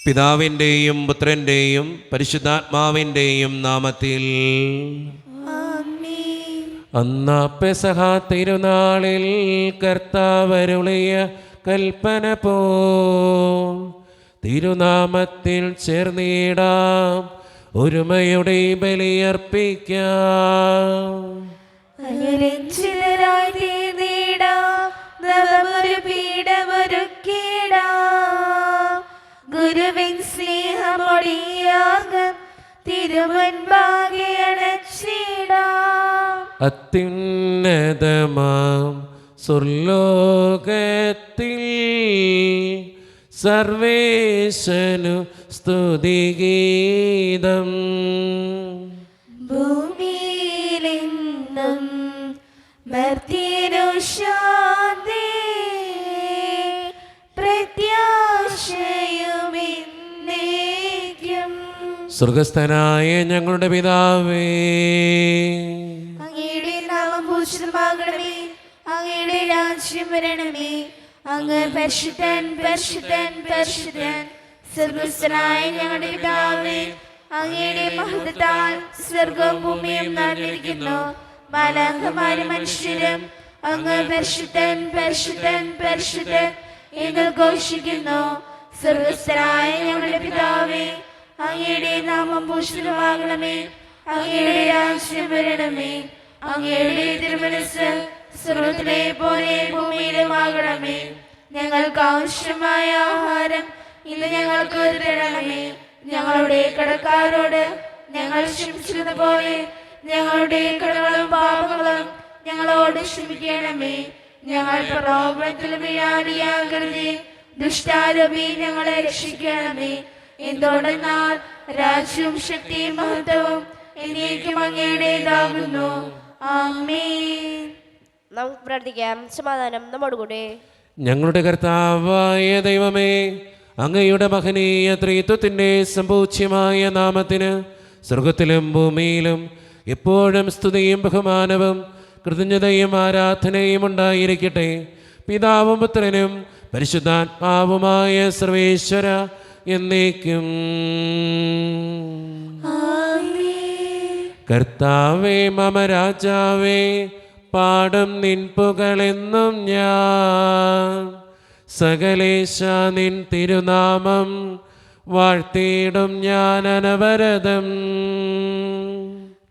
പിതാവിൻ്റെയും പുത്രൻ്റെയും പരിശുദ്ധാത്മാവിൻ്റെയും നാമത്തിൽ. അന്നാ പെസഹ തിരുനാളിൽ കർത്താവരുളിയ കൽപ്പന പോ തിരുനാമത്തിൽ ചേർന്നിടാം, ഒരുമയുടെ ബലിയർപ്പിക്കാം. ഗുരുവിൻ സ്നേഹമൊടിയാകം തിരുമുൻപാകെ അണച്ചിടാം. അത്യുന്നതമാം സ്വർലോകത്തിൽ സർവേശനു സ്തുതിഗീതം. ഭൂമിയിലെന്നും മർത്യനു ശാന്തി, പ്രത്യാശയുമെന്നേക്കും. സ്വർഗസ്ഥനായ ഞങ്ങളുടെ പിതാവേ, അങ്ങയുടെ നാമം പൂജിതമാകണമേ, അങ്ങയുടെ രാജ്യം വരണമേ. അങ്ങ് പരിശുദ്ധൻ പരിശുദ്ധൻ പരിശുദ്ധൻ. സ്വർഗസ്ഥനായ ഞങ്ങളുടെ പിതാവേ, അങ്ങയുടെ മഹത്വത്താൽ സ്വർഗവും ഭൂമിയും നിറഞ്ഞിരിക്കുന്നു. മാലാഖമാരും മനുഷ്യരും അങ്ങ് പരിശുദ്ധൻ പരിശുദ്ധൻ പരിശുദ്ധൻ എന്ന് ഘോഷിക്കുന്നു. സ്വർഗസ്ഥനായ ഞങ്ങളുടെ പിതാവേ, അങ്ങയുടെ നാമം പൂജിതമാകണമേ, അങ്ങയുടെ രാജ്യം വരണമേ. അങ്ങയുടെ തിരുമനസ്സ് സ്വർഗ്ഗത്തിലെ പോലെ ഭൂമിയിലുമാകണമേ. ഞങ്ങൾക്ക് ആവശ്യമായ ആഹാരം ഇന്ന് ഞങ്ങൾക്ക് തരണമേ. ഞങ്ങളുടെ കടക്കാരോട് ഞങ്ങൾ ക്ഷമിച്ചിരുന്ന പോലെ ഞങ്ങളുടെ കടങ്ങളും പാപങ്ങളും ഞങ്ങളോട് ക്ഷമിക്കണമേ. ഞങ്ങൾ പ്രലോഭനത്തിൽ വീഴാനിടയാകരുതേ, ദുഷ്ടാരൂപി ഞങ്ങളെ രക്ഷിക്കണമേ. എന്തുകൊണ്ടെന്നാൽ രാജ്യവും ശക്തിയും മഹത്വവും എന്നേക്കും അങ്ങയുടേതാകുന്നു. ആമേൻ. നമുക്ക് പ്രാർത്ഥിക്കാം. സമാധാനം നമ്മോടുകൂടെ. ഞങ്ങളുടെ കർത്താവായ ദൈവമേ, അങ്ങയുടെ മഹനീയ ത്രിത്വത്തിൻ്റെ സംപൂജ്യമായ നാമത്തിന് സ്വർഗത്തിലും ഭൂമിയിലും എപ്പോഴും സ്തുതിയും ബഹുമാനവും കൃതജ്ഞതയും ആരാധനയും ഉണ്ടായിരിക്കട്ടെ. പിതാവും പുത്രനും പരിശുദ്ധാത്മാവുമായ സർവേശ്വര എന്നേക്കും. കർത്താവേ മമ രാജാവേ, പാടും നിൻ പുകളെന്നും ഞാൻ. സകലേശ നിൻ തിരുനാമം വാഴ്ത്തിയിടും ഞാൻ അനവരതം.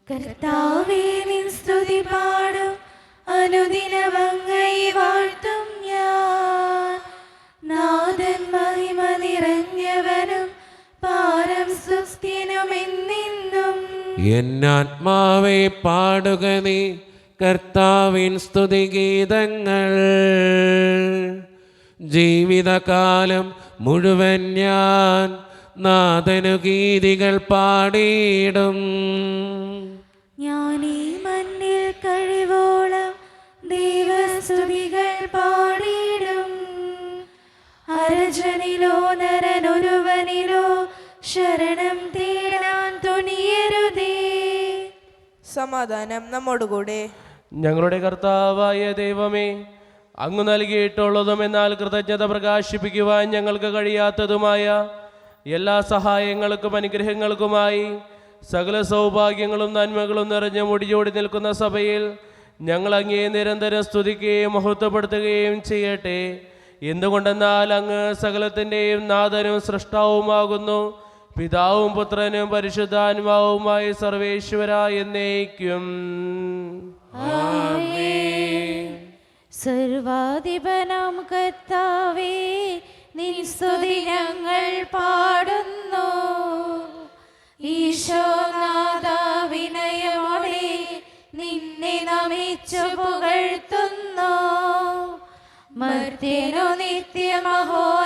കർത്താവേ നിൻ സ്തുതി പാടും, അനുദിനം അങ്ങയെ വാഴ്ത്തും ഞാൻ. നാഥൻ മഹിമ നിറഞ്ഞവനും പാരം സുസ്ഥിരമെന്നെന്നും. എന്നാത്മാവേ പാടുക നീ കർത്താവിൻ സ്തുതിഗീതങ്ങൾ. ജീവിതകാലം മുഴുവൻ ഞാൻ നാഥനു ഗീതികൾ പാടിയിടും. ഞാൻ ഈ മണ്ണിൽ കഴിവോളം ദൈവസ്തുതികൾ പാടിയിടും. അരജനിലോ നരനൊരുവനിലോ ശരണം തേടാൻ തുനിയരുതേ. സമാധാനം നമ്മോടുകൂടെ. ഞങ്ങളുടെ കർത്താവായ ദൈവമേ, അങ്ങ് നൽകിയിട്ടുള്ളതും എന്നാൽ കൃതജ്ഞത പ്രകാശിപ്പിക്കുവാൻ ഞങ്ങൾക്ക് കഴിയാത്തതുമായ എല്ലാ സഹായങ്ങൾക്കും അനുഗ്രഹങ്ങൾക്കുമായി സകല സൗഭാഗ്യങ്ങളും നന്മകളും നിറഞ്ഞ് മുടിചൂടി നിൽക്കുന്ന സഭയിൽ ഞങ്ങൾ അങ്ങയെ നിരന്തരം സ്തുതിക്കുകയും മഹത്വപ്പെടുത്തുകയും ചെയ്യട്ടെ. എന്തുകൊണ്ടെന്നാൽ അങ്ങ് സകലത്തിൻ്റെയും നാഥനും സൃഷ്ടാവുമാകുന്നു. പിതാവും പുത്രനും പരിശുദ്ധാത്മാവുമായി സർവേശ്വര എന്നേക്കും. സർവാധിപനാം കർത്താവേ, നിൻ സ്തുതി ഞങ്ങൾ പാടുന്നു. ഈശോനാഥ വിനയമോടെ നിന്നെ നമിച്ചു പുകഴ്ത്തുന്നു. മർത്യനു നിത്യമഹോന്നതമാം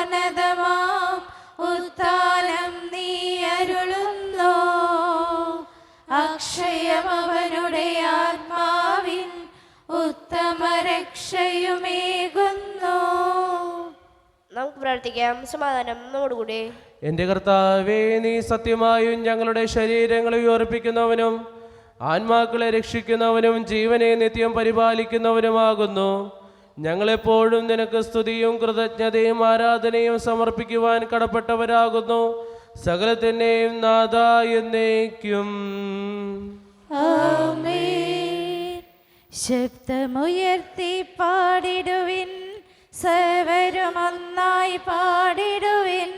ഉത്ഥാനം നീ അരുളുന്നു. അക്ഷയമവനുടെ ആത്മാവിൻ ഉത്തമ രക്ഷയുമേകുന്നു. നമുക്ക് പ്രാർത്ഥിക്കാം. സമാധാനം നമ്മോടുകൂടെ. എൻ്റെ കർത്താവേ, നീ സത്യമായും ഞങ്ങളുടെ ശരീരങ്ങളെ ഉയർപ്പിക്കുന്നവനും ആത്മാക്കളെ രക്ഷിക്കുന്നവനും ജീവനെ നിത്യം പരിപാലിക്കുന്നവനുമാകുന്നു. ഞങ്ങളെപ്പോഴും നിനക്ക് സ്തുതിയും കൃതജ്ഞതയും ആരാധനയും സമർപ്പിക്കുവാൻ കടപ്പെട്ടവരാകുന്നു. സകലത്തിൻ്റെയും നാഥ എന്നേക്കും. ആമേൻ. ശബ്ദമുയർത്തി പാടിടുവിൻ, സർവരും ഒന്നായി പാടിടുവിൻ.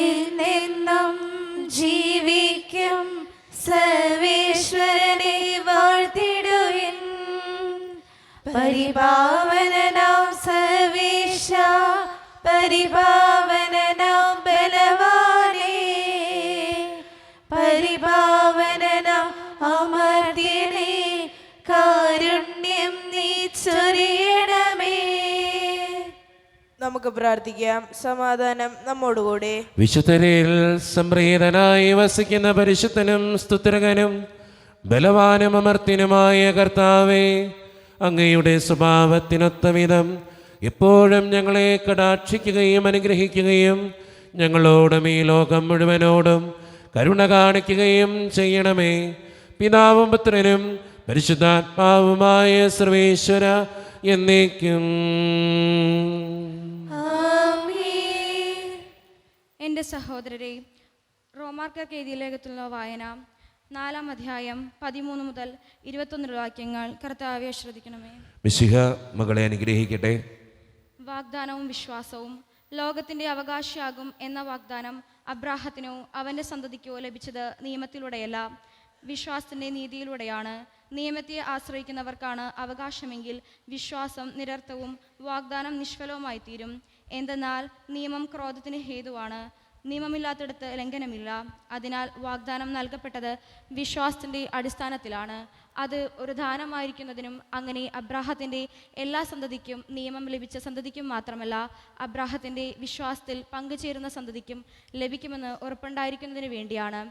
എന്നെന്നും ജീവിക്കും സർവേശ്വരനെ വാഴ്ത്തിടുവിൻ. പരിപാവനനാം സർവേശ, പരിപാവനനാം ബലവാനേ, പരിപാവനനാം അമർത്യനേ, കാരുണ്യം നീ ചൊരിയണമേ. നമുക്ക് പ്രാർത്ഥിക്കാം. സമാധാനം നമ്മോടുകൂടെ. വിശുദ്ധരിൽ സംപ്രീതനായി വസിക്കുന്ന പരിശുദ്ധനും സ്തുതിർഗനും ബലവാനും അമർത്യനുമായ കർത്താവേ, അങ്ങയുടെ സ്വഭാവത്തിനൊത്ത വിധം എപ്പോഴും ഞങ്ങളെ കടാക്ഷിക്കുകയും അനുഗ്രഹിക്കുകയും ഞങ്ങളോടും ഈ ലോകം മുഴുവനോടും കരുണ കാണിക്കുകയും ചെയ്യണമേ. പിതാവും പുത്രനും പരിശുദ്ധാത്മാവുമായ സർവേശ്വര എന്നേക്കും. എൻ്റെ സഹോദരരെ, റോമാക്കാർക്ക് എഴുതിയ ലേഖനത്തിലുള്ള വായന 4-ാം അധ്യായം 13 മുതൽ 21 വാക്യങ്ങൾ കർത്താവെ ശ്രദ്ധിക്കണമേ. മിശിഹ മകളെ അനുഗ്രഹിക്കട്ടെ. വാഗ്ദാനവും വിശ്വാസവും. ലോകത്തിൻ്റെ അവകാശിയാകും എന്ന വാഗ്ദാനം അബ്രാഹത്തിനോ അവൻ്റെ സന്തതിക്കോ ലഭിച്ചത് നിയമത്തിലൂടെയല്ല, വിശ്വാസത്തിൻ്റെ നീതിയിലൂടെയാണ്. നിയമത്തെ ആശ്രയിക്കുന്നവർക്കാണ് അവകാശമെങ്കിൽ വിശ്വാസം നിരർത്ഥവും വാഗ്ദാനം നിഷ്ഫലവുമായി തീരും. എന്തെന്നാൽ നിയമം ക്രോധത്തിന് ഹേതുവാണ്. നിയമമില്ലാത്തിടത്ത് ലംഘനമില്ല. അതിനാൽ വാഗ്ദാനം നൽകപ്പെട്ടത് വിശ്വാസത്തിൻ്റെ അടിസ്ഥാനത്തിലാണ്. അത് ഒരു ദാനമായിരിക്കുന്നതിനും അങ്ങനെ അബ്രാഹത്തിൻ്റെ എല്ലാ സന്തതിക്കും, നിയമം ലഭിച്ച സന്തതിക്കും മാത്രമല്ല, അബ്രാഹത്തിൻ്റെ വിശ്വാസത്തിൽ പങ്കുചേരുന്ന സന്തതിക്കും ലഭിക്കുമെന്ന് ഉറപ്പുണ്ടായിരിക്കുന്നതിന് വേണ്ടിയാണ്.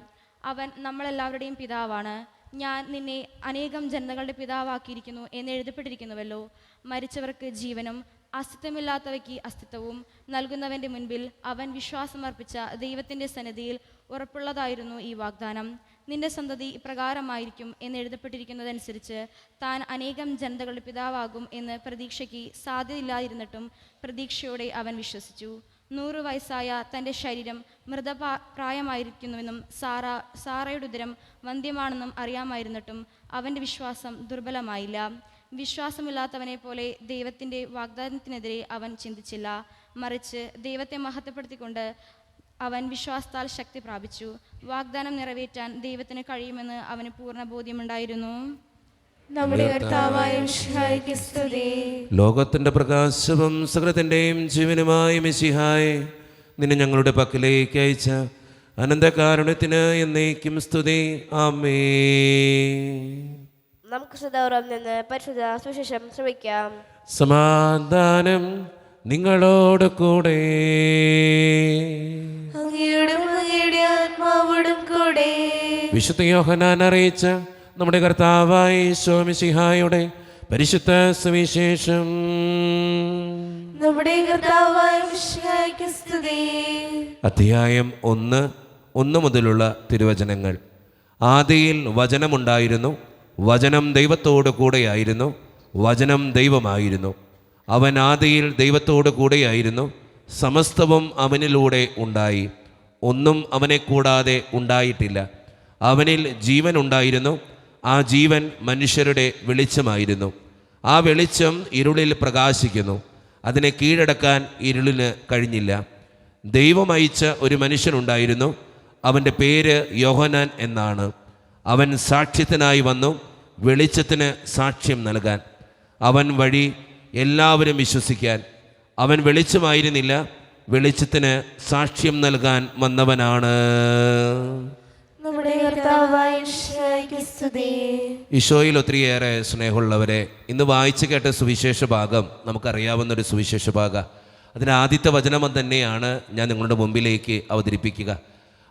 അവൻ നമ്മളെല്ലാവരുടെയും പിതാവാണ്. ഞാൻ നിന്നെ അനേകം ജനതകളുടെ പിതാവാക്കിയിരിക്കുന്നു എന്ന് എഴുതപ്പെട്ടിരിക്കുന്നുവല്ലോ. മരിച്ചവർക്ക് ജീവനും അസ്തിത്വമില്ലാത്തവയ്ക്ക് അസ്തിത്വവും നൽകുന്നവൻ്റെ മുൻപിൽ അവൻ വിശ്വാസമർപ്പിച്ച ദൈവത്തിൻ്റെ സന്നിധിയിൽ ഉറപ്പുള്ളതായിരുന്നു ഈ വാഗ്ദാനം. നിന്റെ സന്തതി ഇപ്രകാരമായിരിക്കും എന്ന് എഴുതപ്പെട്ടിരിക്കുന്നതനുസരിച്ച് താൻ അനേകം ജനതകളുടെ പിതാവാകും എന്ന് പ്രതീക്ഷയ്ക്ക് സാധ്യതയില്ലാതിരുന്നിട്ടും പ്രതീക്ഷയോടെ അവൻ വിശ്വസിച്ചു. 100 വയസ്സായ തൻ്റെ ശരീരം മൃതപ്രായമായിരിക്കുന്നുവെന്നും സാറയുടെ ഉദരം വന്ധ്യമാണെന്നും അറിയാമായിരുന്നിട്ടും അവൻ്റെ വിശ്വാസം ദുർബലമായില്ല. വിശ്വാസമില്ലാത്തവനെ പോലെ ദൈവത്തിൻ്റെ വാഗ്ദാനത്തിനെതിരെ അവൻ ചിന്തിച്ചില്ല. മറിച്ച് ദൈവത്തെ മഹത്വപ്പെടുത്തിക്കൊണ്ട് അവൻ വിശ്വാസത്താൽ ശക്തി പ്രാപിച്ചു. വാഗ്ദാനം നിറവേറ്റാൻ ദൈവത്തിന് കഴിയുമെന്ന് അവന് പൂർണ്ണ ബോധ്യമുണ്ടായിരുന്നു. നമ്മുടെ കർത്താവായ മിശിഹായ്ക്ക് സ്തുതി. ലോകത്തിൻ്റെ പ്രകാശവും സകലത്തിൻ്റെയും ജീവനുമായ മിശിഹായെ, നിന്നെ ഞങ്ങളുടെ പക്കലേക്ക് അയച്ച അനന്തകാരുണ്യത്തിന് എന്നേക്കും സ്തുതി. ആമേൻ. നമുക്ക് സദാവരം നിന്ന് പരിശുദ്ധ സുവിശേഷം ശ്രമിക്കാം. സമാധാനം നിങ്ങളോട് കൂടെ. അങ്ങയോടും അങ്ങയുടെ ആത്മാവോടും കൂടെ. വിശുദ്ധ യോഹന്നാൻ അറിയിച്ച നമ്മുടെ കർത്താവായ ഈശോ മിശിഹായുടെ പരിശുദ്ധ സുവിശേഷം. നമ്മുടെ കർത്താവായ മിശിഹായ്ക്ക് സ്തുതി. അധ്യായം 1 മുതലുള്ള തിരുവചനങ്ങൾ. ആദിയിൽ വചനമുണ്ടായിരുന്നു, വചനം ദൈവത്തോട് കൂടെയായിരുന്നു, വചനം ദൈവമായിരുന്നു. അവൻ ആദിയിൽ ദൈവത്തോട് കൂടെയായിരുന്നു. സമസ്തവും അവനിലൂടെ ഉണ്ടായി, ഒന്നും അവനെ കൂടാതെ ഉണ്ടായിട്ടില്ല. അവനിൽ ജീവൻ ഉണ്ടായിരുന്നു, ആ ജീവൻ മനുഷ്യരുടെ വെളിച്ചമായിരുന്നു. ആ വെളിച്ചം ഇരുളിൽ പ്രകാശിക്കുന്നു, അതിനെ കീഴടക്കാൻ ഇരുളിന് കഴിഞ്ഞില്ല. ദൈവം അയച്ച ഒരു മനുഷ്യനുണ്ടായിരുന്നു, അവൻ്റെ പേര് യോഹന്നാൻ എന്നാണ്. അവൻ സാക്ഷ്യത്തിനായി വന്നു, വെളിച്ചത്തിന് സാക്ഷ്യം നൽകാൻ. അവൻ വഴി എല്ലാവരും വിശ്വസിക്കാൻ. അവൻ വെളിച്ചമായിരുന്നില്ല, വെളിച്ചത്തിന് സാക്ഷ്യം നൽകാൻ വന്നവനാണ്. നമ്മുടെ കർത്താവായ മിശിഹായ്ക്ക് സ്തുതി. ഈശോയിൽ ഒത്തിരിയേറെ സ്നേഹമുള്ളവരെ, ഇന്ന് വായിച്ചു കേട്ട സുവിശേഷ ഭാഗം നമുക്കറിയാവുന്നൊരു സുവിശേഷ ഭാഗം. അതിന് ആദ്യത്തെ വചനം തന്നെയാണ് ഞാൻ നിങ്ങളുടെ മുമ്പിലേക്ക് അവതരിപ്പിക്കുക.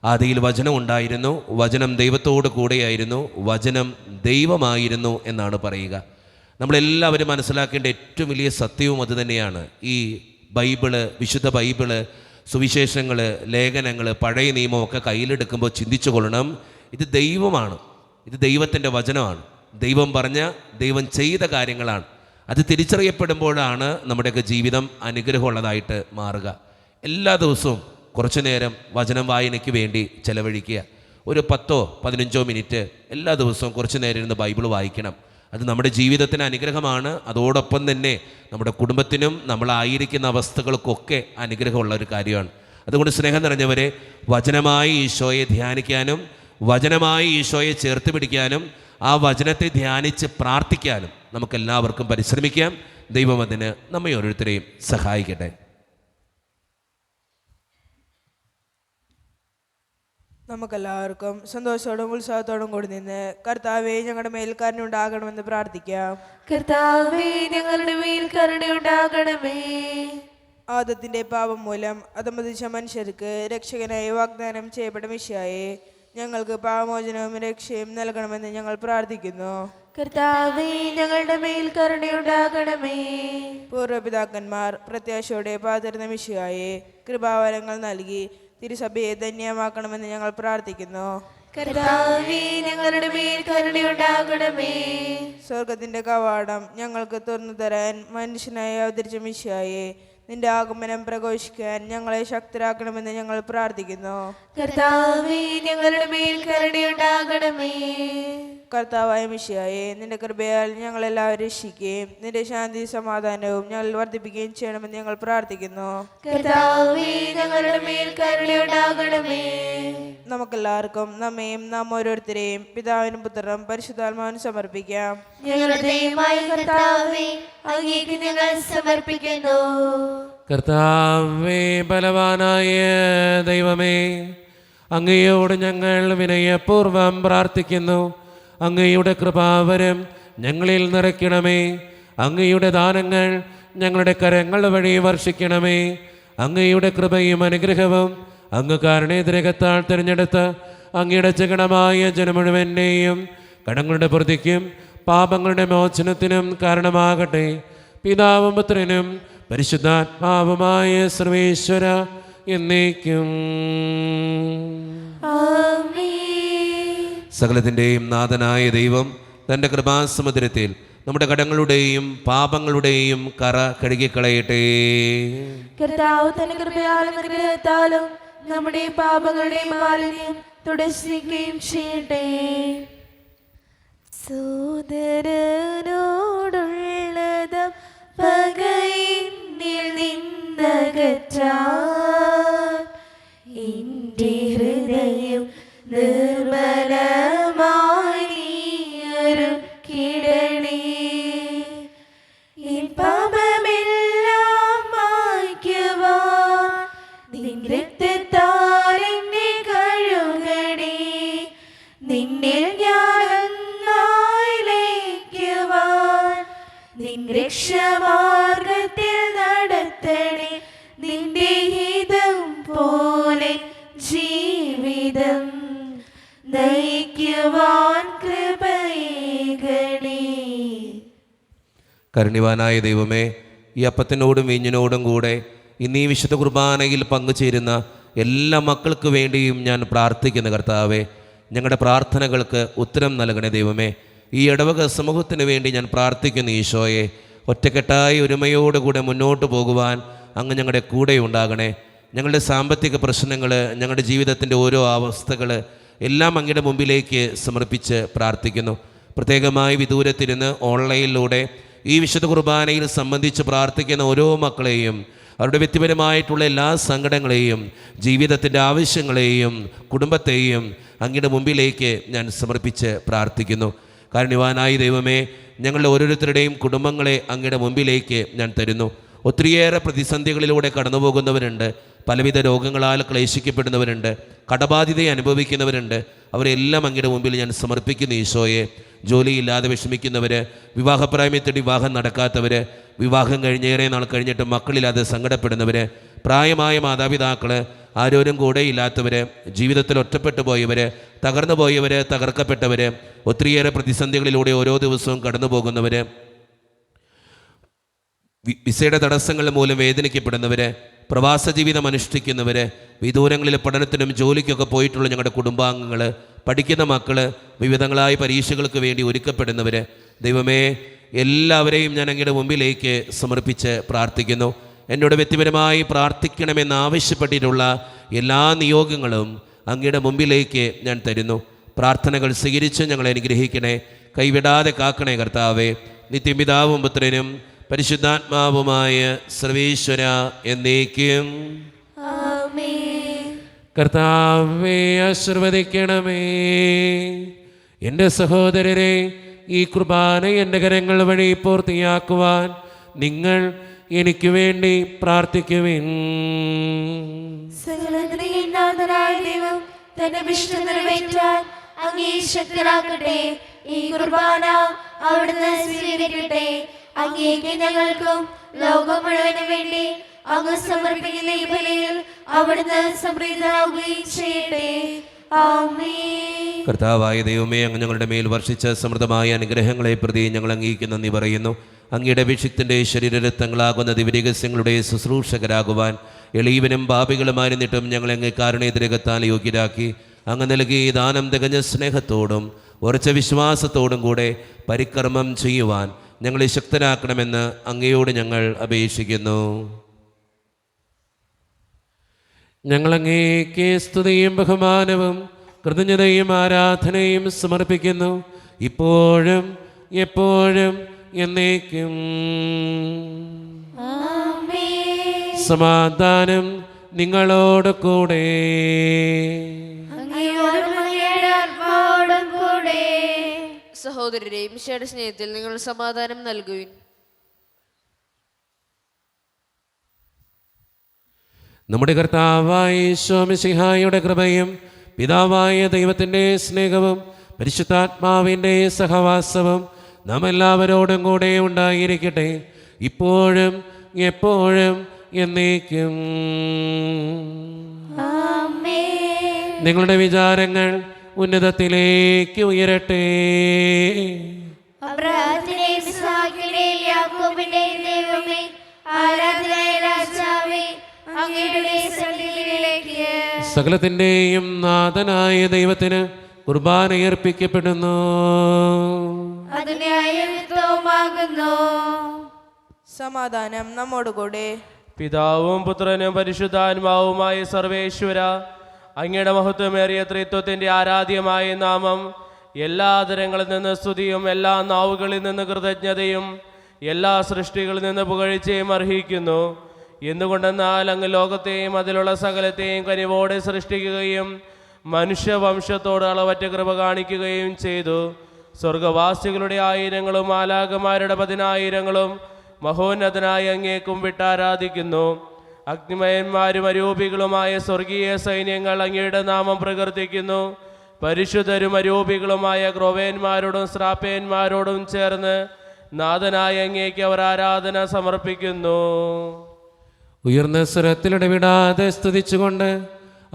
ആദിയിൽ വചനം ഉണ്ടായിരുന്നു, വചനം ദൈവത്തോട് കൂടെയായിരുന്നു, വചനം ദൈവമായിരുന്നു എന്നാണ് പറയുക. നമ്മളെല്ലാവരും മനസ്സിലാക്കേണ്ട ഏറ്റവും വലിയ സത്യവും അത് തന്നെയാണ്. ഈ ബൈബിള്, വിശുദ്ധ ബൈബിള്, സുവിശേഷങ്ങൾ, ലേഖനങ്ങൾ, പഴയ നിയമമൊക്കെ കയ്യിലെടുക്കുമ്പോൾ ചിന്തിച്ചു കൊള്ളണം, ഇത് ദൈവമാണ്, ഇത് ദൈവത്തിൻ്റെ വചനമാണ്. ദൈവം പറഞ്ഞ, ദൈവം ചെയ്ത കാര്യങ്ങളാണ്. അത് തിരിച്ചറിയപ്പെടുമ്പോഴാണ് നമ്മുടെയൊക്കെ ജീവിതം അനുഗ്രഹമുള്ളതായിട്ട് മാറുക. എല്ലാ ദിവസവും കുറച്ചു നേരം വചനം വായനയ്ക്ക് വേണ്ടി ചെലവഴിക്കുക. ഒരു 10-15 മിനിറ്റ് എല്ലാ ദിവസവും കുറച്ചു നേരം ഇരുന്ന് ബൈബിൾ വായിക്കണം. അത് നമ്മുടെ ജീവിതത്തിന് അനുഗ്രഹമാണ്. അതോടൊപ്പം തന്നെ നമ്മുടെ കുടുംബത്തിനും നമ്മളായിരിക്കുന്ന അവസ്ഥകൾക്കൊക്കെ അനുഗ്രഹമുള്ള ഒരു കാര്യമാണ്. അതുകൊണ്ട് സ്നേഹം നിറഞ്ഞവരെ, വചനമായി ഈശോയെ ധ്യാനിക്കാനും വചനമായി ഈശോയെ ചേർത്ത് പിടിക്കാനും ആ വചനത്തെ ധ്യാനിച്ച് പ്രാർത്ഥിക്കാനും നമുക്കെല്ലാവർക്കും പരിശ്രമിക്കാം. ദൈവം അതിന് നമ്മെ ഓരോരുത്തരെയും സഹായിക്കട്ടെ. നമുക്കെല്ലാവർക്കും സന്തോഷത്തോടും ഉത്സാഹത്തോടും കൂടി നിന്ന് കർത്താവേ ഞങ്ങളുടെ മേൽ കരുണയുണ്ടാകണമെന്ന് പ്രാർത്ഥിക്കാം. കർത്താവേ ഞങ്ങളുടെ മേൽ കരുണയുണ്ടാകണമേ. ആദത്തിന്റെ പാപം മൂലം അധമതിച്ച മനുഷ്യർക്ക് രക്ഷകനായി വാഗ്ദാനം ചെയ്യപ്പെട്ട മിശിഹായെ, ഞങ്ങൾക്ക് പാപമോചനവും രക്ഷയും നൽകണമെന്ന് ഞങ്ങൾ പ്രാർത്ഥിക്കുന്നു. കർത്താവേ ഞങ്ങളുടെ മേൽ കരുണയുണ്ടാകണമേ. പൂർവ്വപിതാക്കന്മാർ പ്രത്യാശയോടെ പാതിരുന്ന മിശിഹായെ, കൃപാവരങ്ങൾ നൽകി തിരുസഭയെ ധന്യമാക്കണമെന്ന് ഞങ്ങൾ പ്രാർത്ഥിക്കുന്നു. കർത്താവേ ഞങ്ങളുടെ മേൽ കരുണയുണ്ടാകണമേ. സ്വർഗത്തിന്റെ കവാടം ഞങ്ങൾക്ക് തുറന്നു തരാൻ മനുഷ്യനായി അവതരിച്ച മിശിഹായെ, നിന്റെ ആഗമനം പ്രഘോഷിക്കാൻ ഞങ്ങളെ ശക്തരാക്കണമെന്ന് ഞങ്ങൾ പ്രാർത്ഥിക്കുന്നു. കർത്താവേ ഞങ്ങളുടെ മേൽ കരുണയുണ്ടാകണമേ. കർത്താവായ മിശിഹായെ, നിന്റെ കൃപയാൽ ഞങ്ങളെല്ലാവരും രക്ഷിക്കുകയും നിന്റെ ശാന്തി സമാധാനവും ഞങ്ങൾ വർദ്ധിപ്പിക്കുകയും ചെയ്യണമെന്ന് ഞങ്ങൾ പ്രാർത്ഥിക്കുന്നു. കർത്താവേ ഞങ്ങളുടെ മേൽ കരുണയുണ്ടാകണമേ. നമുക്കെല്ലാവർക്കും നമ്മയും നാം ഓരോരുത്തരെയും പിതാവിനും പുത്രനും പരിശുദ്ധാത്മാവിനും സമർപ്പിക്കാം. ഞങ്ങളുടെ ദൈവമായ കർത്താവേ, അങ്ങേക്ക് ഞങ്ങൾ സമർപ്പിക്കുന്നു. കർത്താവേ, ബലവാനായ ദൈവമേ, അങ്ങയോട് ഞങ്ങൾ വിനയപൂർവ്വം പ്രാർത്ഥിക്കുന്നു. അങ്ങയുടെ കൃപാവരം ഞങ്ങളിൽ നിറയ്ക്കണമേ. അങ്ങയുടെ ദാനങ്ങൾ ഞങ്ങളുടെ കരങ്ങൾ വഴി വർഷിക്കണമേ. അങ്ങയുടെ കൃപയും അനുഗ്രഹവും അങ്ങ് കാരണേതരകത്താൽ തിരഞ്ഞെടുത്ത അങ്ങയുടെ ജഗണമായ ജനം മുഴുവൻ്റെയും കടങ്ങളുടെ പ്രതിക്കും പാപങ്ങളുടെ മോചനത്തിനും കാരണമാകട്ടെ. പിതാവും പുത്രനും പരിശുദ്ധാത്മാവുമായ സർവേശ്വര എന്നേക്കും. സകലത്തിൻ്റെയും നാഥനായ ദൈവം തൻ്റെ കൃപാസമുദ്രത്തിൽ നമ്മുടെ കടങ്ങളുടെയും പാപങ്ങളുടെയും കറ കഴുകിക്കളയട്ടെ. കർത്താവ് തന്റെ കൃപയാലും അനുഗ്രഹത്താലും നമ്മുടെ പാപങ്ങളുടെ മാലിന്യം തുടച്ചിരിക്കുകയും ചെയ്യട്ടെ. സോദരനോടുള്ളതും പകയിൽ നിന്നകറ്റാൻ എന്റെ ഹൃദയം നിർമ്മലമായി കിടണേ. എൻ പാപമെല്ലാം മായ്ക്കുവാൻ നിൻ രക്തത്താൽ എന്നെ കഴുകണേ. നിന്നിൽ ഞാൻ ലയിക്കുവാൻ നിൻ രക്ഷമാർഗത്തിൽ നടത്തണേ. നിന്റെ ഹിതം പോലെ ജീവിതം നയിക്കുവാൻ കൃപയേകണേ. കരുണ്യവാനായ ദൈവമേ, ഈ അപ്പത്തിനോടും വീഞ്ഞിനോടും കൂടെ ഇന്ന് ഈ വിശുദ്ധ കുർബാനയിൽ പങ്കുചേരുന്ന എല്ലാ മക്കൾക്ക് വേണ്ടിയും ഞാൻ പ്രാർത്ഥിക്കുന്ന കർത്താവേ, ഞങ്ങളുടെ പ്രാർത്ഥനകൾക്ക് ഉത്തരം നൽകണേ ദൈവമേ. ഈ ഇടവക സമൂഹത്തിന് വേണ്ടി ഞാൻ പ്രാർത്ഥിക്കുന്ന ഈശോയെ, ഒറ്റക്കെട്ടായി ഒരുമയോടുകൂടെ മുന്നോട്ട് പോകുവാൻ അങ്ങ് ഞങ്ങളുടെ കൂടെ ഉണ്ടാകണേ. ഞങ്ങളുടെ സാമ്പത്തിക പ്രശ്നങ്ങൾ, ഞങ്ങളുടെ ജീവിതത്തിൻ്റെ ഓരോ അവസ്ഥകൾ എല്ലാം അങ്ങയുടെ മുമ്പിലേക്ക് സമർപ്പിച്ച് പ്രാർത്ഥിക്കുന്നു. പ്രത്യേകമായി വിദൂരത്തിരുന്ന് ഓൺലൈനിലൂടെ ഈ വിശുദ്ധ കുർബാനയിൽ സംബന്ധിച്ച് പ്രാർത്ഥിക്കുന്ന ഓരോ മക്കളെയും, അവരുടെ വ്യക്തിപരമായിട്ടുള്ള എല്ലാ സങ്കടങ്ങളെയും, ജീവിതത്തിൻ്റെ ആവശ്യങ്ങളെയും, കുടുംബത്തെയും അങ്ങയുടെ മുമ്പിലേക്ക് ഞാൻ സമർപ്പിച്ച് പ്രാർത്ഥിക്കുന്നു. കാരുണ്യവാനായ ദൈവമേ, ഞങ്ങളുടെ ഓരോരുത്തരുടെയും കുടുംബങ്ങളെ അങ്ങയുടെ മുമ്പിലേക്ക് ഞാൻ തരുന്നു. ഒത്തിരിയേറെ പ്രതിസന്ധികളിലൂടെ കടന്നു പോകുന്നവരുണ്ട്, പലവിധ രോഗങ്ങളാൽ ക്ലേശിക്കപ്പെടുന്നവരുണ്ട്, കടബാധ്യതയെ അനുഭവിക്കുന്നവരുണ്ട്. അവരെല്ലാം അങ്ങയുടെ മുമ്പിൽ ഞാൻ സമർപ്പിക്കുന്നു ഈശോയെ. ജോലിയില്ലാതെ വിഷമിക്കുന്നവർ, വിവാഹപ്രായമത്തിൽ വിവാഹം നടക്കാത്തവർ, വിവാഹം കഴിഞ്ഞേറെ നാൾ കഴിഞ്ഞിട്ട് മക്കളില്ലാതെ സങ്കടപ്പെടുന്നവർ, പ്രായമായ മാതാപിതാക്കൾ, ആരോരും കൂടെ ഇല്ലാത്തവർ, ജീവിതത്തിൽ ഒറ്റപ്പെട്ടു പോയവർ, തകർന്നു പോയവർ, തകർക്കപ്പെട്ടവർ, ഒത്തിരിയേറെ പ്രതിസന്ധികളിലൂടെ ഓരോ ദിവസവും കടന്നു പോകുന്നവർ, വിസയുടെ തടസ്സങ്ങൾ മൂലം വേദനിക്കപ്പെടുന്നവർ, പ്രവാസ ജീവിതം അനുഷ്ഠിക്കുന്നവർ, വിദൂരങ്ങളിൽ പഠനത്തിനും ജോലിക്കൊക്കെ പോയിട്ടുള്ള ഞങ്ങളുടെ കുടുംബാംഗങ്ങൾ, പഠിക്കുന്ന മക്കൾ, വിവിധങ്ങളായ പരീക്ഷകൾക്ക് വേണ്ടി ഒരുക്കപ്പെടുന്നവർ, ദൈവമേ എല്ലാവരെയും ഞാൻ അങ്ങയുടെ മുമ്പിലേക്ക് സമർപ്പിച്ച് പ്രാർത്ഥിക്കുന്നു. എന്നോട് വ്യക്തിപരമായി പ്രാർത്ഥിക്കണമെന്ന് ആവശ്യപ്പെട്ടിട്ടുള്ള എല്ലാ നിയോഗങ്ങളും അങ്ങയുടെ മുമ്പിലേക്ക് ഞാൻ തരുന്നു. പ്രാർത്ഥനകൾ സ്വീകരിച്ച് ഞങ്ങളെ അനുഗ്രഹിക്കണേ, കൈവിടാതെ കാക്കണേ കർത്താവേ. നിത്യപിതാവും പുത്രനും പരിശുദ്ധാത്മാവുമായ സർവേശ്വര എന്നേക്കും. കർത്താവേ ആശീർവദിക്കണമേ. എൻ്റെ സഹോദരരെ, ഈ കുർബാന എൻ്റെ കരങ്ങൾ വഴി പൂർത്തിയാക്കുവാൻ നിങ്ങൾ എനിക്ക് വേണ്ടി പ്രാർത്ഥിക്കുവിൻ. സകലത്തിന്റെയും നാഥനായ ദൈവം തന്റെ വിഷ്ണു നിറവേറ്റാൻ അങ്ങേ ശക്തരാക്കട്ടെ. ഈ കുർബാന അവിടുന്ന് സ്വീകരിക്കട്ടെ. അങ്ങേക്ക് ഞങ്ങൾക്കും ലോകം മുഴുവനും വേണ്ടി അങ്ങ് സമർപ്പിക്കുന്ന ഈ ബലിയിൽ അവിടുന്ന് സംപ്രീതനാവുകയും ചെയ്യട്ടെ. ആമേൻ. കർത്താവായ ദൈവമേ, അങ്ങ് ഞങ്ങളുടെ മേൽ വർഷിച്ച സമൃദ്ധമായ അനുഗ്രഹങ്ങളെ പ്രതി ഞങ്ങൾ അങ്ങേക്ക് നന്ദി പറയുന്നു. അങ്ങയുടെ അഭിഷിക്തൻ്റെ ശരീരരക്തങ്ങളാകുന്ന ദിവ്യരഹസ്യങ്ങളുടെ ശുശ്രൂഷകരാകുവാൻ എളിയവനും പാപികളുമായിരുന്നിട്ടും ഞങ്ങളെ അങ്ങ് കാരുണ്യതിരകത്താൽ യോഗ്യരാക്കി. അങ്ങ് നൽകിയ ഈ ദാനം തികഞ്ഞ സ്നേഹത്തോടും ഉറച്ച വിശ്വാസത്തോടും കൂടെ പരിക്രമം ചെയ്യുവാൻ ഞങ്ങളെ ശക്തരാക്കണമെന്ന് അങ്ങയോട് ഞങ്ങൾ അപേക്ഷിക്കുന്നു. ഞങ്ങളങ്ങേക്ക് സ്തുതിയും ബഹുമാനവും കൃതജ്ഞതയും ആരാധനയും സമർപ്പിക്കുന്നു, ഇപ്പോഴും എപ്പോഴും എന്നേക്കും. ആമേൻ. സമാധാനം നിങ്ങളോട് കൂടെ. അങ്ങയോടും അങ്ങയുടെ ആത്മാവോടും കൂടെ. സഹോദരരെയും ഈശോയുടെ സ്നേഹത്തിൽ നിങ്ങൾ സമാധാനം നൽകുവിൻ. നമ്മുടെ കർത്താവായ ഈശോ മിശിഹായുടെ കൃപയും പിതാവായ ദൈവത്തിൻ്റെ സ്നേഹവും പരിശുദ്ധാത്മാവിൻ്റെ സഹവാസവും നാം എല്ലാവരോടും കൂടെ ഉണ്ടായിരിക്കട്ടെ, ഇപ്പോഴും എപ്പോഴും എന്നേക്കും. ആമേൻ. നിങ്ങളുടെ വിചാരങ്ങൾ ഉന്നതത്തിലേക്ക് ഉയരട്ടെ. അബ്രാഹത്തിന്റെയും ഇസ്ഹാക്കിന്റെയും യാക്കോബിന്റെയും ദൈവമേ, ആരാധനായ രാജാവേ, അങ്ങയുടെ സന്നിധിയിലേക്ക് സകലത്തിൻ്റെയും നാഥനായ ദൈവത്തിന് കുർബാനയർപ്പിക്കപ്പെടുന്നു. അത് ന്യായയുക്തവുമാകുന്നു. സമാധാനം നമ്മോടുകൂടെ. പിതാവും പുത്രനും പരിശുദ്ധാത്മാവുമായ സർവേശ്വര, അങ്ങയുടെ മഹത്വമേറിയ ത്രിത്വത്തിൻ്റെ ആരാധ്യമായ നാമം എല്ലാ ആദരങ്ങളിൽ നിന്ന് സ്തുതിയും എല്ലാ നാവുകളിൽ നിന്ന് കൃതജ്ഞതയും എല്ലാ സൃഷ്ടികളിൽ നിന്ന് പുകഴ്ചയും അർഹിക്കുന്നു. എന്തുകൊണ്ടെന്നാൽ അങ്ങ് ലോകത്തെയും അതിലുള്ള സകലത്തെയും കനിവോടെ സൃഷ്ടിക്കുകയും മനുഷ്യവംശത്തോട് അളവറ്റ കൃപ കാണിക്കുകയും ചെയ്തു. സ്വർഗവാസികളുടെ ആയിരങ്ങളും മാലാഖമാരുടെ 10,000 മഹോന്നതനായ അങ്ങേ കുമ്പിട്ടാരാധിക്കുന്നു. അഗ്നിമയന്മാരും അരൂപികളുമായ സ്വർഗീയ സൈന്യങ്ങൾ അങ്ങയുടെ നാമം പ്രകീർത്തിക്കുന്നു. പരിശുദ്ധരും അരൂപികളുമായ ക്രോവേന്മാരോടും ശ്രാപ്പേന്മാരോടും ചേർന്ന് നാഥനായ അങ്ങേക്ക് അവർ ആരാധന സമർപ്പിക്കുന്നു. ഉയർന്ന സ്വരത്തിലിടവിടാതെ സ്തുതിച്ചുകൊണ്ട്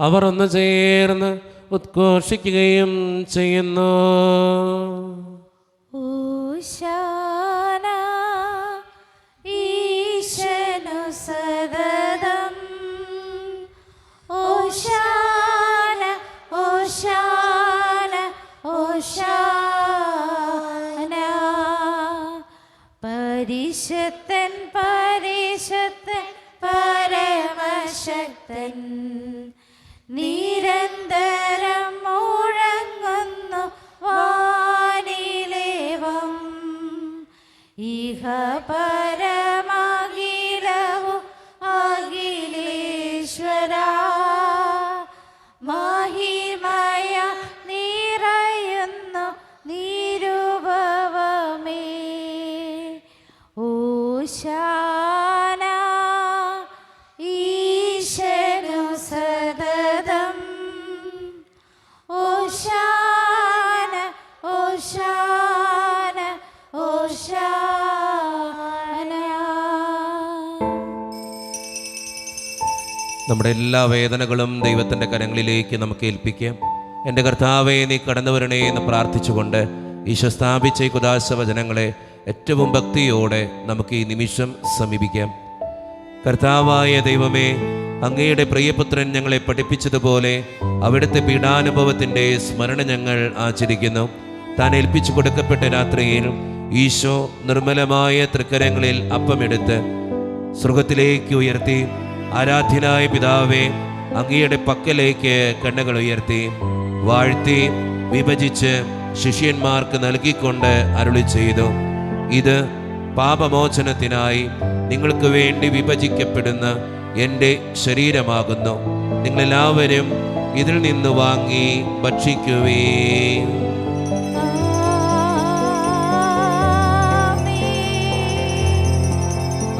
അവർ ഒന്ന് ചേർന്ന് ഉദ്ഘോഷിക്കുകയും ചെയ്യുന്നു. ഓശാന ഈശനു സദതം. ഓശാന ഓശാന ഓശാന. പരിശുദ്ധൻ പരിശുദ്ധൻ പരമശക്തൻ, നിരന്തരം മുഴങ്ങുന്നു വാനിലേവം. ഇഹ പരമഖിലവും അഖിലേശ്വര, മഹിമയ നിറയുന്നു നിരുപവമേ. ഓശാന ഈശനു സദതം. ഓശാന ഓശാന ഓശാന. നമ്മുടെ എല്ലാ വേദനകളും ദൈവത്തിൻ്റെ കരങ്ങളിലേക്ക് നമുക്ക് ഏൽപ്പിക്കാം. എൻ്റെ കർത്താവേ, നീ കടന്നു വരണേ എന്ന് പ്രാർത്ഥിച്ചുകൊണ്ട് ഈശോ സ്ഥാപിച്ച ഈ കുദാശ വചനങ്ങളെ ഏറ്റവും ഭക്തിയോടെ നമുക്ക് ഈ നിമിഷം സമീപിക്കാം. കർത്താവായ ദൈവമേ, അങ്ങയുടെ പ്രിയപുത്രൻ ഞങ്ങളെ പഠിപ്പിച്ചതുപോലെ അവിടുത്തെ പീഡാനുഭവത്തിൻ്റെ സ്മരണ ഞങ്ങൾ ആചരിക്കുന്നു. താൻ ഏൽപ്പിച്ചു കൊടുക്കപ്പെട്ട രാത്രിയിൽ ഈശോ നിർമ്മലമായ തൃക്കരങ്ങളിൽ അപ്പമെടുത്ത് സ്വർഗത്തിലേക്ക് ഉയർത്തി, ആരാധ്യനായ പിതാവേ, അങ്ങയുടെ പക്കലേക്ക് കണ്ണുകൾ ഉയർത്തി വാഴ്ത്തി വിഭജിച്ച് ശിഷ്യന്മാർക്ക് നൽകിക്കൊണ്ട് അരുളി ചെയ്തു, ഇത് പാപമോചനത്തിനായി നിങ്ങൾക്ക് വേണ്ടി വിഭജിക്കപ്പെടുന്ന എൻ്റെ ശരീരമാകുന്നു. നിങ്ങളെല്ലാവരും ഇതിൽ നിന്ന് വാങ്ങി ഭക്ഷിക്കുവേൻ.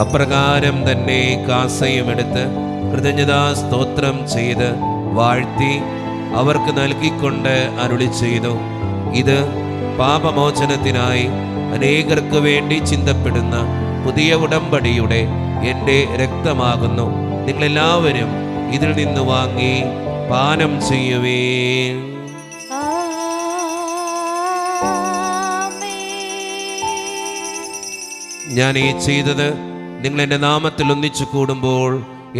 അപ്രകാരം തന്നെ കാസയും എടുത്ത് കൃതജ്ഞതാ സ്തോത്രം ചെയ്ത് വാഴ്ത്തി അവർക്ക് നൽകിക്കൊണ്ട് അരുളി ചെയ്തു, ഇത് പാപമോചനത്തിനായി അനേകർക്ക് വേണ്ടി ചിന്തപ്പെടുന്ന പുതിയ ഉടമ്പടിയുടെ എൻ്റെ രക്തമാകുന്നു. നിങ്ങളെല്ലാവരും ഇതിൽ നിന്ന് വാങ്ങി പാനം ചെയ്യുവേൻ. ഞാൻ ഈ ചെയ്തത് നിങ്ങൾ എൻ്റെ നാമത്തിൽ ഒന്നിച്ചു കൂടുമ്പോൾ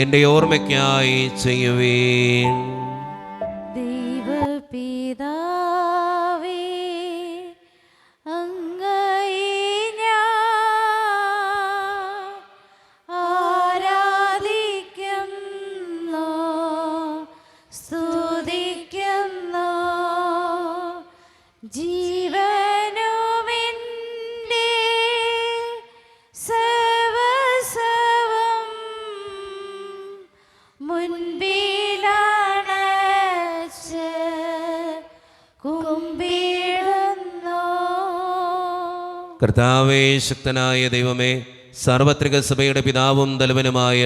എൻ്റെ ഓർമ്മയ്ക്കായി ചെയ്യുവേൻ. ദൈവപിതാവേ, അങ്ങയെ ഞാൻ ആരാധിക്കുന്നു, സ്തുതിക്കുന്നു. ജീവനുമെൻ്റെ സർവ്വസ്വവും മുൻപിലാണച്ച് കുമ്പിടുന്നു. കർത്താവേ, ശക്തനായ ദൈവമേ, സാർവത്രിക സഭയുടെ പിതാവും തലവനുമായ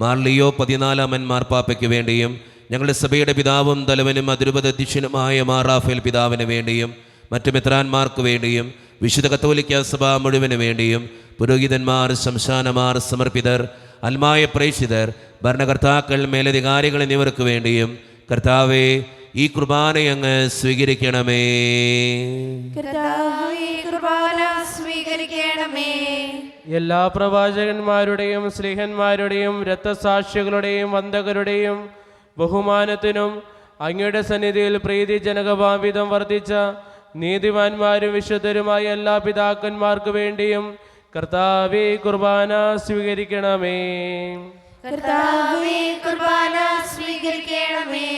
മാർ ലിയോ 14 മാർപ്പാപ്പയ്ക്ക് വേണ്ടിയും ഞങ്ങളുടെ സഭയുടെ പിതാവും തലവനും അതിരൂപത അധ്യക്ഷനുമായ മാർ റാഫേൽ പിതാവിന് വേണ്ടിയും മറ്റു മെത്രാന്മാർക്ക് വേണ്ടിയും വിശുദ്ധ കത്തോലിക്ക സഭ മുഴുവന് വേണ്ടിയും പുരോഹിതന്മാർ, ശംശാനമാർ, സമർപ്പിതർ, അൽമായ പ്രേക്ഷിതർ, ഭരണകർത്താക്കൾ, മേലധികാരികൾ എന്നിവർക്ക് വേണ്ടിയും കർത്താവേ, ഈ കുർബാനയങ്ങ് സ്വീകരിക്കണമേ. കർത്താവേ, കുർബാന സ്വീകരിക്കണമേ. എല്ലാ പ്രവാചകന്മാരുടെയും സ്ലീഹന്മാരുടെയും രക്തസാക്ഷികളുടെയും വന്ദകരുടെയും ബഹുമാനത്തിനും അങ്ങയുടെ സന്നിധിയിൽ പ്രീതിജനകഭാവിതം വർദ്ധിച്ച നീതിമാന്മാരും വിശുദ്ധരുമായ എല്ലാ പിതാക്കന്മാർക്ക് വേണ്ടിയും കർത്താവേ, കുർബാന സ്വീകരിക്കണമേ. കർത്താവേ, കുർബാന സ്വീകരിക്കണമേ.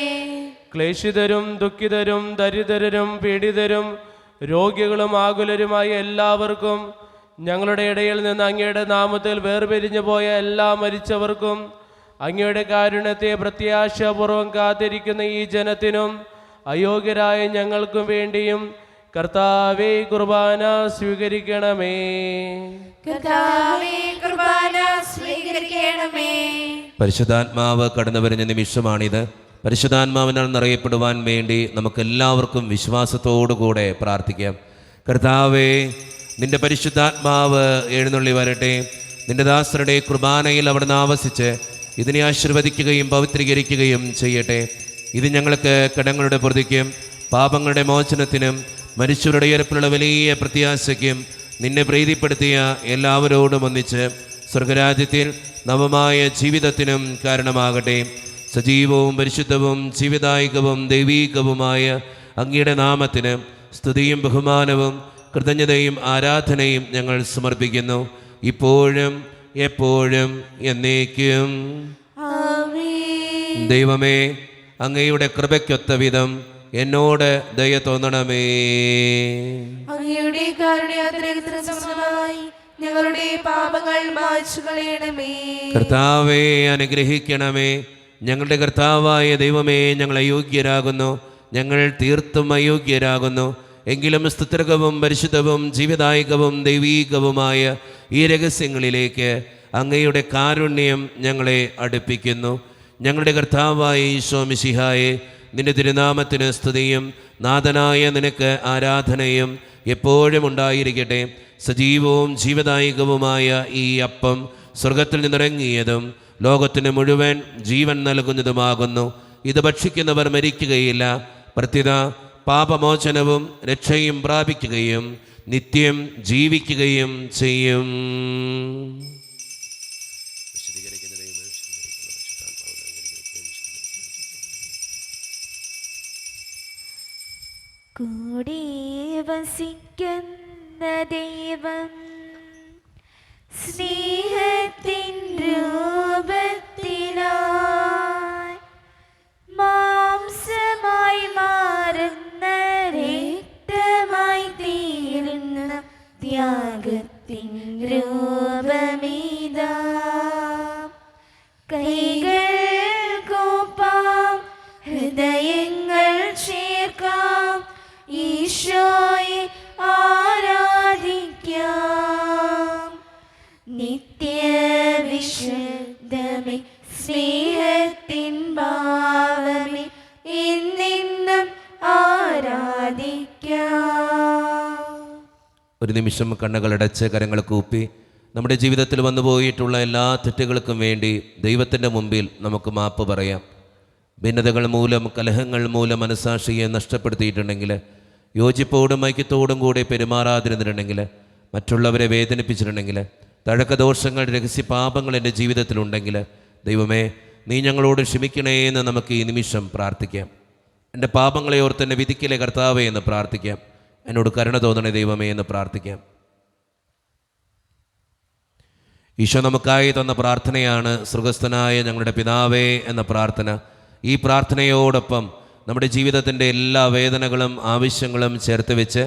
ക്ലേശിതരും ദുഃഖിതരും ദരിദ്രരും പീഡിതരും രോഗികളും ആകുലരുമായ എല്ലാവർക്കും, ഞങ്ങളുടെ ഇടയിൽ നിന്ന് അങ്ങയുടെ നാമത്തിൽ വേർപിരിഞ്ഞു പോയ എല്ലാ മരിച്ചവർക്കും, അങ്ങയുടെ കാരുണ്യത്തെ പ്രത്യാശാപൂർവം കാത്തിരിക്കുന്ന ഈ ജനത്തിനും അയോഗ്യരായ ഞങ്ങൾക്കും വേണ്ടിയും കർത്താവേ, കുർബാന സ്വീകരിക്കണമേ. കർത്താവേ, കുർബാന സ്വീകരിക്കണമേ. പരിശുദ്ധാത്മാവ് കടന്നു വരുന്ന നിമിഷമാണിത്. പരിശുദ്ധാത്മാവിനാൽ നിറയപ്പെടുവാൻ വേണ്ടി നമുക്കെല്ലാവർക്കും വിശ്വാസത്തോടുകൂടെ പ്രാർത്ഥിക്കാം. കർത്താവേ, നിന്റെ പരിശുദ്ധാത്മാവ് എഴുന്നള്ളി വരട്ടെ. നിന്റെ ദാസരുടെ കുർബാനയിൽ അവിടുന്ന് ആവസിച്ച് ഇതിനെ ആശീർവദിക്കുകയും പവിത്രീകരിക്കുകയും ചെയ്യട്ടെ. ഇത് ഞങ്ങൾക്ക് കടങ്ങളുടെ പ്രതിക്കും പാപങ്ങളുടെ മോചനത്തിനും മരിച്ചവരുടെ ഉയർപ്പിലുള്ള വലിയ പ്രത്യാശയ്ക്കും നിന്നെ പ്രീതിപ്പെടുത്തിയ എല്ലാവരോടും ഒന്നിച്ച് സ്വർഗരാജ്യത്തിൽ നവമായ ജീവിതത്തിനും കാരണമാകട്ടെ. സജീവവും പരിശുദ്ധവും ജീവിതായികവും ദൈവീകവുമായ അങ്ങയുടെ നാമത്തിന് സ്തുതിയും ബഹുമാനവും കൃതജ്ഞതയും ആരാധനയും ഞങ്ങൾ സമർപ്പിക്കുന്നു, ഇപ്പോഴും എപ്പോഴും എന്നേക്കും. ആമേൻ. ദൈവമേ, അങ്ങയുടെ കൃപയ്ക്കൊത്ത വിധം എന്നോട് ദയ തോന്നണമേ. അങ്ങയുടെ കാരുണ്യാതിരേകത്തിന് സമമായി ഞങ്ങളുടെ പാപങ്ങൾ മായ്ച്ചു കളയണമേ. കർത്താവേ, അനുഗ്രഹിക്കണമേ. ഞങ്ങളുടെ കർത്താവായ ദൈവമേ, ഞങ്ങൾ അയോഗ്യരാകുന്നു, ഞങ്ങൾ തീർത്തും അയോഗ്യരാകുന്നു. എങ്കിലും സ്തുത്യർഹവും പരിശുദ്ധവും ജീവിതായികവും ദൈവീകവുമായ ഈ രഹസ്യങ്ങളിലേക്ക് അങ്ങയുടെ കാരുണ്യം ഞങ്ങളെ അടുപ്പിക്കുന്നു. ഞങ്ങളുടെ കർത്താവായ ഈശോ മിശിഹായെ, നിന്റെ തിരുനാമത്തിന് സ്തുതിയും നാഥനായ നിനക്ക് ആരാധനയും എപ്പോഴും ഉണ്ടായിരിക്കട്ടെ. സജീവവും ജീവദായികവുമായ ഈ അപ്പം സ്വർഗത്തിൽ നിന്നിറങ്ങിയതും ലോകത്തിന് മുഴുവൻ ജീവൻ നൽകുന്നതുമാകുന്നു. ഇത് ഭക്ഷിക്കുന്നവർ മരിക്കുകയില്ല, പ്രത്യുത പാപമോചനവും രക്ഷയും പ്രാപിക്കുകയും നിത്യം ജീവിക്കുകയും ചെയ്യും. കൂടെ വസിക്കുന്ന ദൈവം സ്നേഹത്തിൻ രൂപത്തിലായി മാംസമായി മാറുന്ന രക്തമായി തീരുന്ന ത്യാഗത്തിൻ രൂപമിതാ. കൈകൾ കൂപ്പാം, ഹൃദയങ്ങൾ ചേർക്കാം, ഈശോയെ ആരാധിക്കാം. നിത്യവിശുദ്ധമേ സ്നേഹത്തിൻ ഭാവമേ എന്നെന്നും ആരാധിക്കാം. ഒരു നിമിഷം കണ്ണുകളടച്ച് കരങ്ങൾ കൂപ്പി നമ്മുടെ ജീവിതത്തിൽ വന്നുപോയിട്ടുള്ള എല്ലാ തെറ്റുകൾക്കും വേണ്ടി ദൈവത്തിൻ്റെ മുമ്പിൽ നമുക്ക് മാപ്പ് പറയാം. ഭിന്നതകൾ മൂലം, കലഹങ്ങൾ മൂലം മനസ്സാക്ഷിയെ നഷ്ടപ്പെടുത്തിയിട്ടുണ്ടെങ്കിൽ, യോജിപ്പോടും ഐക്യത്തോടും കൂടി പെരുമാറാതിരുന്നിട്ടുണ്ടെങ്കിൽ, മറ്റുള്ളവരെ വേദനിപ്പിച്ചിട്ടുണ്ടെങ്കിൽ, തഴക്കദോഷങ്ങൾ, രഹസ്യപാപങ്ങൾ എൻ്റെ ജീവിതത്തിലുണ്ടെങ്കിൽ, ദൈവമേ നീ ഞങ്ങളോട് ക്ഷമിക്കണേ എന്ന് നമുക്ക് ഈ നിമിഷം പ്രാർത്ഥിക്കാം. എൻ്റെ പാപങ്ങളെ ഓർത്ത് എന്നെ വിധിക്കലേ കർത്താവേ എന്ന് പ്രാർത്ഥിക്കാം. എന്നോട് കരുണ തോന്നണേ ദൈവമേ എന്ന് പ്രാർത്ഥിക്കാം. ഈശോ നമുക്കായി തന്ന പ്രാർത്ഥനയാണ് സ്വർഗസ്ഥനായ ഞങ്ങളുടെ പിതാവേ എന്ന പ്രാർത്ഥന. ഈ പ്രാർത്ഥനയോടൊപ്പം നമ്മുടെ ജീവിതത്തിൻ്റെ എല്ലാ വേദനകളും ആവശ്യങ്ങളും ചേർത്ത് വെച്ച്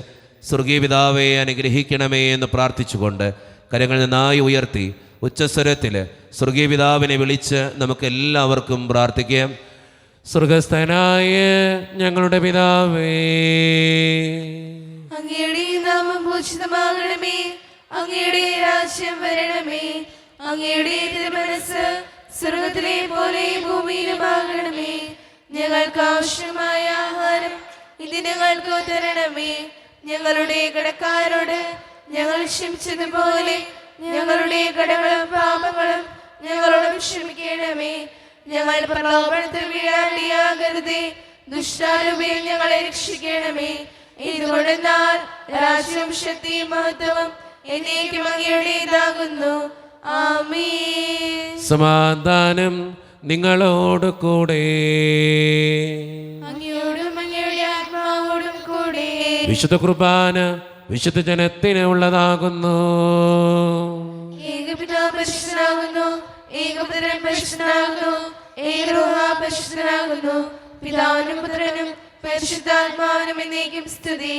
സ്വർഗീയ പിതാവേ അനുഗ്രഹിക്കണമേ എന്ന് പ്രാർത്ഥിച്ചുകൊണ്ട് കരങ്ങൾ നന്നായി ഉയർത്തി ഉച്ചസ്വരത്തിൽ സ്വർഗീയ പിതാവിനെ വിളിച്ച് നമുക്ക് എല്ലാവർക്കും പ്രാർത്ഥിക്കാം. സ്വർഗസ്ഥനായ ഞങ്ങളുടെ പിതാവേ, അങ്ങയുടെ നാമം പൂജിതമാകണമേ, അങ്ങയുടെ രാജ്യം വരണമേ, അങ്ങയുടെ തിരുമനസ്സ് സ്വർഗത്തിലെ പോലെ ഭൂമിയിലുമാകണമേ. ഞങ്ങൾക്ക് ആവശ്യമായ ആഹാരം ഇന്ന് ഞങ്ങൾക്ക് തരണമേ. ഞങ്ങളുടെ കടക്കാരോട് ഞങ്ങൾ ക്ഷമിച്ചതുപോലെ ഞങ്ങളുടെ കടങ്ങളും പാപങ്ങളും ഞങ്ങളോട് ക്ഷമിക്കണമേ. ഞങ്ങൾ പ്രലോഭനത്തിൽ വീഴാണ്ടിയാകരുതേ, ദുഷ്ടാരൂപിയിൽ ഞങ്ങളെ രക്ഷിക്കണമേ. ഇതുകൊണ്ടെന്നാൽ രാജ്യവും ശക്തിയും മഹത്വവും എന്നേക്കും അങ്ങയുടേതാകുന്നു. ആമേൻ. സമാധാനം നിങ്ങളോട് കൂടെ. അങ്ങയോടും അങ്ങയുടെ ആത്മാവോടും കൂടെ. വിശുദ്ധ കുർബാന വിശുദ്ധ ജനത്തിന് ഉള്ളതാകുന്നു. ഏകപിതാവ് പരിശുദ്ധനാകുന്നു, ഏകപുത്രൻ പരിശുദ്ധനാകുന്നു, ഏകരൂഹ പരിശുദ്ധനാകുന്നു. പിതാവിനും പുത്രനും പരിശുദ്ധാത്മാവിനും എന്നേക്കും സ്തുതി.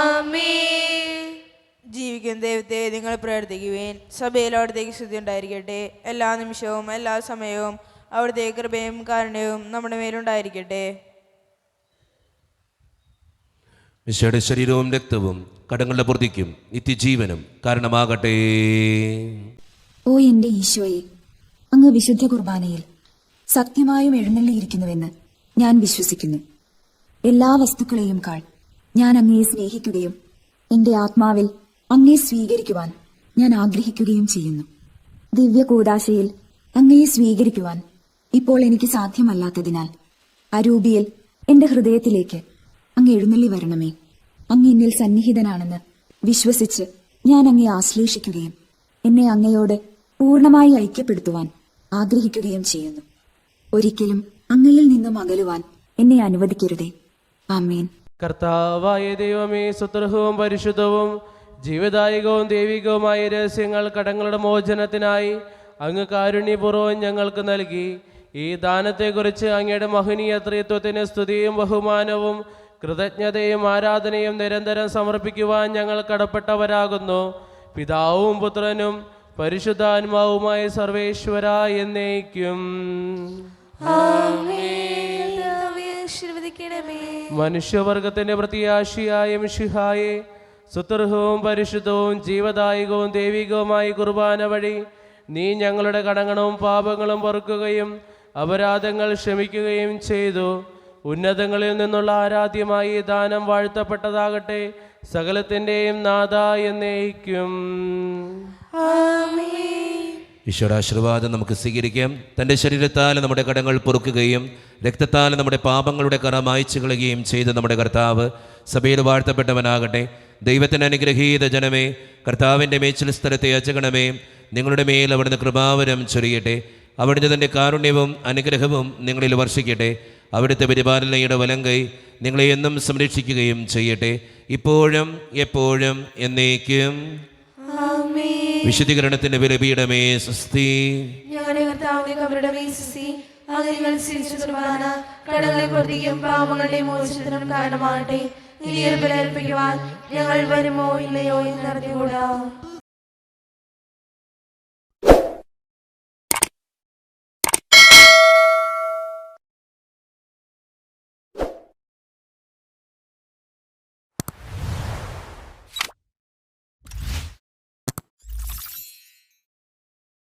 ആമേൻ. ജീവിക്കുന്ന ദൈവത്തെ നിങ്ങൾ പ്രാർത്ഥിക്കുവേൻ. സഭയിൽ അവിടത്തേക്ക് സ്തുതി ഉണ്ടായിരിക്കട്ടെ. എല്ലാ നിമിഷവും എല്ലാ സമയവും അവിടുത്തെ കൃപയും കാരുണ്യവും നമ്മുടെ മേലുണ്ടായിരിക്കട്ടെ. ഈശോയുടെ ശരീരവും രക്തവും കടങ്ങളുടെ പൂർത്തിക്കും നിത്യജീവനും കാരണമാകട്ടെ. ഓ എന്റെ ഈശോയെ, അങ്ങ് വിശുദ്ധ കുർബാനയിൽ സത്യമായും എഴുന്നള്ളിയിരിക്കുന്നുവെന്ന് ഞാൻ വിശ്വസിക്കുന്നു. എല്ലാ വസ്തുക്കളെയും കാൾ ഞാൻ അങ്ങയെ സ്നേഹിക്കുകയും എന്റെ ആത്മാവിൽ അങ്ങയെ സ്വീകരിക്കുവാൻ ഞാൻ ആഗ്രഹിക്കുകയും ചെയ്യുന്നു. ദിവ്യ കൂദാശയിൽ അങ്ങയെ സ്വീകരിക്കുവാൻ ഇപ്പോൾ എനിക്ക് സാധ്യമല്ലാത്തതിനാൽ അരൂപിയിൽ എന്റെ ഹൃദയത്തിലേക്ക് അങ്ങ് എഴുന്നള്ളി വരണമേ. അങ്ങ് എന്നിൽ സന്നിഹിതനാണെന്ന് വിശ്വസിച്ച് ഞാൻ അങ്ങയെ ആശ്ലേഷിക്കുകയും എന്നെ അങ്ങയോട് പൂർണ്ണമായി ഐക്യപ്പെടുത്തുവാൻ ആഗ്രഹിക്കുകയും ചെയ്യുന്നു. ഒരിക്കലും അങ്ങയിൽ നിന്നും അകലുവാൻ എന്നെ അനുവദിക്കരുതേ. ആമേൻ. കർത്താവായ ദൈവമേ, സുത്രഹവും പരിശുദ്ധവും ജീവദായകവും ദൈവികവുമായ രഹസ്യങ്ങൾ കടങ്ങളുടെ മോചനത്തിനായി അങ്ങ് കാരുണ്യപൂർവ്വം ഞങ്ങൾക്ക് നൽകി. ഈ ദാനത്തെക്കുറിച്ച് അങ്ങയുടെ മഹനീയ ത്രിത്വത്തിന് സ്തുതിയും ബഹുമാനവും കൃതജ്ഞതയും ആരാധനയും നിരന്തരം സമർപ്പിക്കുവാൻ ഞങ്ങൾ കടപ്പെട്ടവരാകുന്നു. പിതാവും പുത്രനും പരിശുദ്ധാത്മാവുമായ സർവേശ്വര എന്നേക്കും. മനുഷ്യവർഗത്തിന്റെ പ്രത്യാശിയായ മിശിഹായെ, സുത്രഹവും പരിശുദ്ധവും ജീവദായകവും ദൈവികവുമായി കുർബാന വഴി നീ ഞങ്ങളുടെ കടങ്ങളും പാപങ്ങളും പൊറുക്കുകയും അപരാധങ്ങൾ ക്ഷമിക്കുകയും ചെയ്തു. ഉന്നതങ്ങളിൽ നിന്നുള്ള ആരാധ്യമായി ദാനം വാഴ്ത്തപ്പെട്ടതാകട്ടെ. സകലത്തിൻ്റെയും നാഥ എന്നേക്കും. ഈശ്വരാശീർവാദം നമുക്ക് സ്വീകരിക്കാം. തൻ്റെ ശരീരത്താൽ നമ്മുടെ കടങ്ങൾ പൊറുക്കുകയും രക്തത്താൽ നമ്മുടെ പാപങ്ങളുടെ കറ മായ്ച്ചു കളയുകയും ചെയ്ത് നമ്മുടെ കർത്താവ് സഭയിൽ വാഴ്ത്തപ്പെട്ടവനാകട്ടെ. ദൈവത്തിന് അനുഗ്രഹീത ജനമേ, കർത്താവിൻ്റെ മേച്ചിൽ സ്ഥലത്തെ അജഗണമേ, നിങ്ങളുടെ മേൽ അവിടുന്ന് കൃപാവരം ചൊരിയട്ടെ. അവിടുന്ന് തൻ്റെ കാരുണ്യവും അനുഗ്രഹവും നിങ്ങളിൽ വർഷിക്കട്ടെ. അവിടുത്തെ പരിപാലനയുടെ വലങ്കൈ നിങ്ങളെ എന്നും സംരക്ഷിക്കുകയും ചെയ്യട്ടെ. ഇപ്പോഴും എപ്പോഴും എന്നേക്കും. വിശുദ്ധീകരണത്തിന്റെ ബലിപീഠമേ സ്വസ്തി. ഞങ്ങളുടെ കർത്താവിന്റെ കബരുടെ മേസ്തി അങ്ങനെ സ്വീകരിച്ച കുർബാന കടങ്ങളെ പ്രവർത്തിക്കും പാപങ്ങളുടെ മോചനത്തിനും കാരണമാകട്ടെ. ഇനി ബലിയർപ്പിക്കുവാൻ ഞങ്ങൾ വരുമോ ഇല്ലയോ എന്ന് അറിഞ്ഞുകൂടാ.